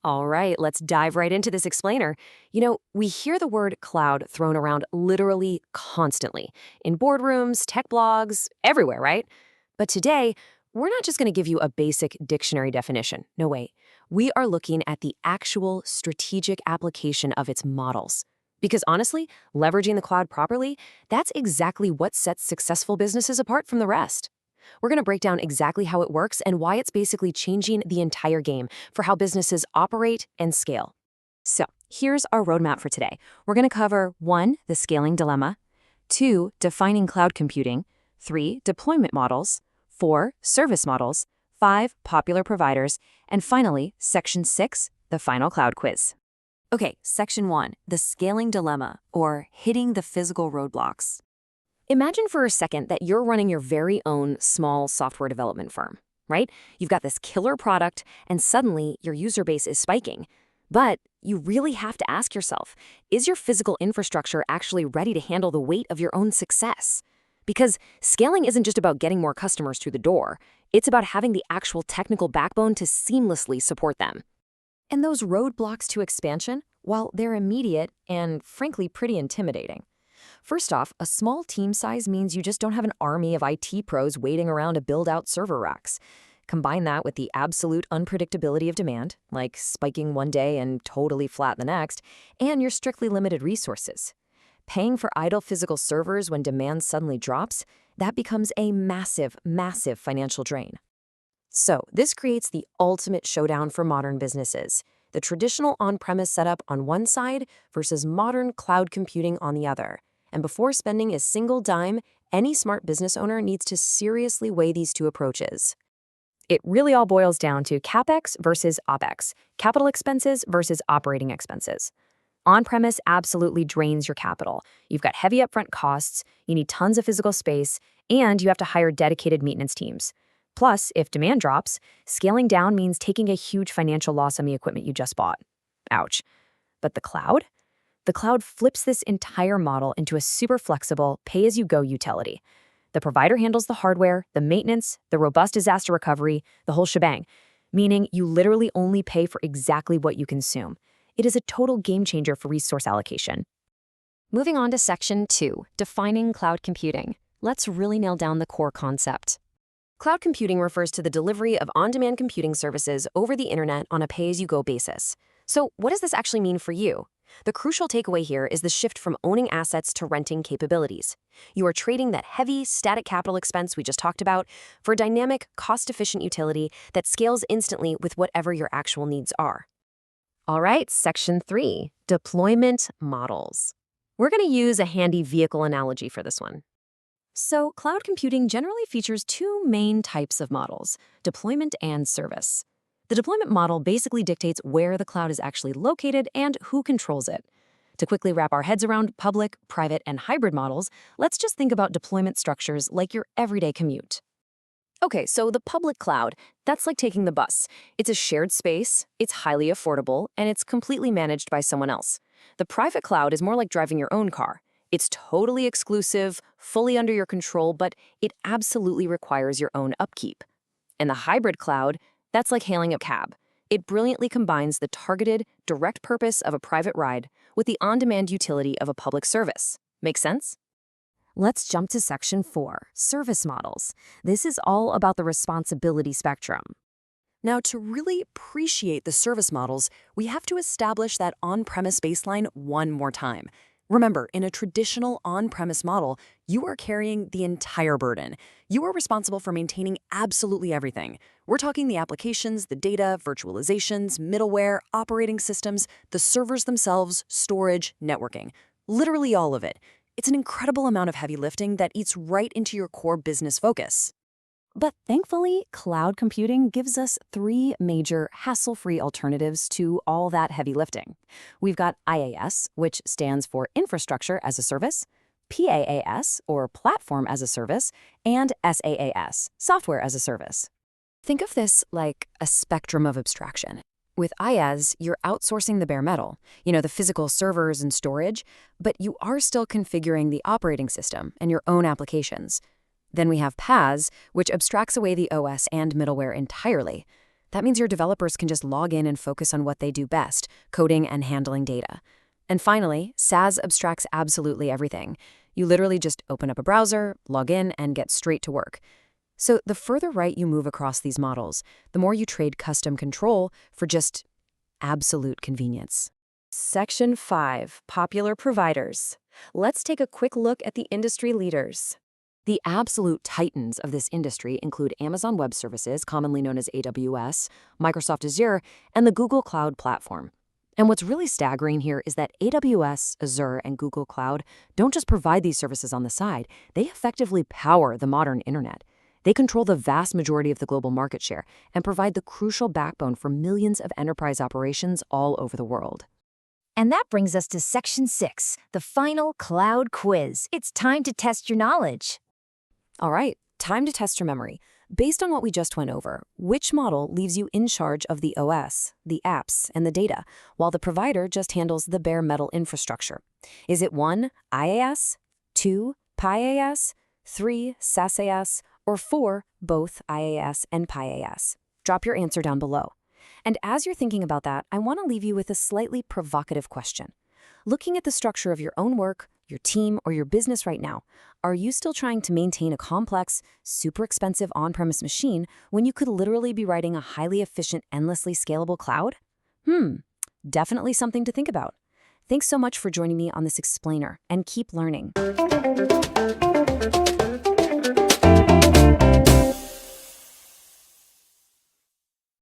All right, let's dive right into this explainer. We hear the word cloud thrown around literally constantly in boardrooms, tech blogs, everywhere, right? But today, we're not just going to give you a basic dictionary definition. No, wait. We are looking at the actual strategic application of its models. Because honestly, leveraging the cloud properly, that's exactly what sets successful businesses apart from the rest. We're going to break down exactly how it works and why it's basically changing the entire game for how businesses operate and scale. So, here's our roadmap for today. We're going to cover 1, the scaling dilemma, 2, defining cloud computing, 3, deployment models, 4, service models, 5, popular providers, and finally, Section 6, the final cloud quiz. Okay, Section 1, the scaling dilemma, or hitting the physical roadblocks. Imagine for a second that you're running your very own small software development firm, right? You've got this killer product, and suddenly your user base is spiking. But you really have to ask yourself, is your physical infrastructure actually ready to handle the weight of your own success? Because scaling isn't just about getting more customers through the door. It's about having the actual technical backbone to seamlessly support them. And those roadblocks to expansion, well, they're immediate and, frankly, pretty intimidating. First off, a small team size means you just don't have an army of IT pros waiting around to build out server racks. Combine that with the absolute unpredictability of demand, like spiking one day and totally flat the next, and your strictly limited resources. Paying for idle physical servers when demand suddenly drops, that becomes a massive, massive financial drain. So, this creates the ultimate showdown for modern businesses. The traditional on-premise setup on one side versus modern cloud computing on the other. And before spending a single dime, any smart business owner needs to seriously weigh these two approaches. It really all boils down to CapEx versus OpEx, capital expenses versus operating expenses. On-premise absolutely drains your capital. You've got heavy upfront costs, you need tons of physical space, and you have to hire dedicated maintenance teams. Plus, if demand drops, scaling down means taking a huge financial loss on the equipment you just bought. Ouch. But the cloud? The cloud flips this entire model into a super flexible, pay-as-you-go utility. The provider handles the hardware, the maintenance, the robust disaster recovery, the whole shebang, meaning you literally only pay for exactly what you consume. It is a total game changer for resource allocation. Moving on to Section 2, defining cloud computing. Let's really nail down the core concept. Cloud computing refers to the delivery of on-demand computing services over the internet on a pay-as-you-go basis. So what does this actually mean for you? The crucial takeaway here is the shift from owning assets to renting capabilities. You are trading that heavy, static capital expense we just talked about for a dynamic, cost-efficient utility that scales instantly with whatever your actual needs are. All right, Section 3, deployment models. We're going to use a handy vehicle analogy for this one. So, cloud computing generally features two main types of models, deployment and service. The deployment model basically dictates where the cloud is actually located and who controls it. To quickly wrap our heads around public, private, and hybrid models, let's just think about deployment structures like your everyday commute. Okay, so the public cloud, that's like taking the bus. It's a shared space, it's highly affordable, and it's completely managed by someone else. The private cloud is more like driving your own car. It's totally exclusive, fully under your control, but it absolutely requires your own upkeep. And the hybrid cloud, that's like hailing a cab. It brilliantly combines the targeted, direct purpose of a private ride with the on-demand utility of a public service. Make sense? Let's jump to Section 4, service models. This is all about the responsibility spectrum. Now, to really appreciate the service models, we have to establish that on-premise baseline one more time. Remember, in a traditional on-premise model, you are carrying the entire burden. You are responsible for maintaining absolutely everything. We're talking the applications, the data, virtualizations, middleware, operating systems, the servers themselves, storage, networking. Literally all of it. It's an incredible amount of heavy lifting that eats right into your core business focus. But thankfully, cloud computing gives us 3 major hassle-free alternatives to all that heavy lifting. We've got IaaS, which stands for Infrastructure as a Service, PaaS, or Platform as a Service, and SaaS, Software as a Service. Think of this like a spectrum of abstraction. With IaaS, you're outsourcing the bare metal, the physical servers and storage, but you are still configuring the operating system and your own applications. Then we have PaaS, which abstracts away the OS and middleware entirely. That means your developers can just log in and focus on what they do best, coding and handling data. And finally, SaaS abstracts absolutely everything. You literally just open up a browser, log in, and get straight to work. So the further right you move across these models, the more you trade custom control for just absolute convenience. Section 5, Popular Providers. Let's take a quick look at the industry leaders. The absolute titans of this industry include Amazon Web Services, commonly known as AWS, Microsoft Azure, and the Google Cloud Platform. And what's really staggering here is that AWS, Azure, and Google Cloud don't just provide these services on the side, they effectively power the modern internet. They control the vast majority of the global market share and provide the crucial backbone for millions of enterprise operations all over the world. And that brings us to Section 6, the final cloud quiz. It's time to test your knowledge. All right, time to test your memory. Based on what we just went over, which model leaves you in charge of the OS, the apps, and the data, while the provider just handles the bare metal infrastructure? Is it 1, IaaS, 2, PaaS, 3, SaaS, or 4, both IaaS and PaaS? Drop your answer down below. And as you're thinking about that, I want to leave you with a slightly provocative question. Looking at the structure of your own work, your team, or your business right now, are you still trying to maintain a complex, super expensive on-premise machine when you could literally be writing a highly efficient, endlessly scalable cloud? Definitely something to think about. Thanks so much for joining me on this explainer, and keep learning.